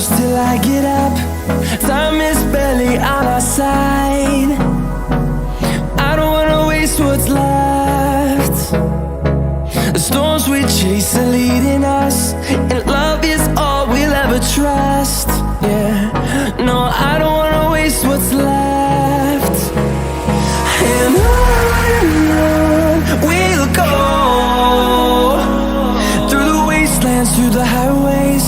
close till I get up. Time is barely on our side. I don't wanna waste what's left. The storms we chase are leading us, and love is all we'll ever trust. Yeah, no, I don't wanna waste what's left. And on we'll go, through the wastelands, through the highways,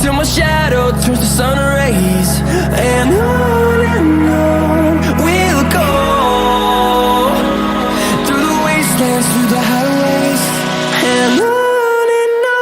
till my shadow turns to sun rays. And on we'll go, through the wastelands, through the highways, and on we'll go.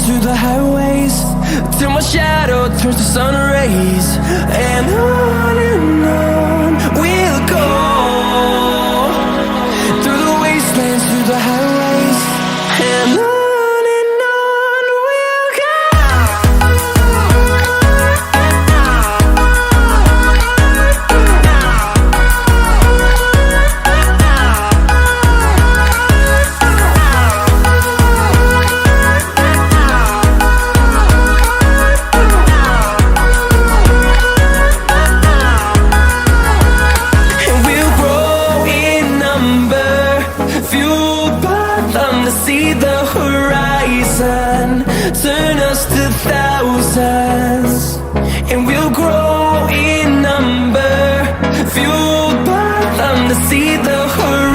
Through the highways, till my shadow turns to sun rays. And on we'll go, through the wastelands, through the highways, and on we'll go. To see the horizon turn us to thousands, and we'll grow in number, fueled by them to see the horizon.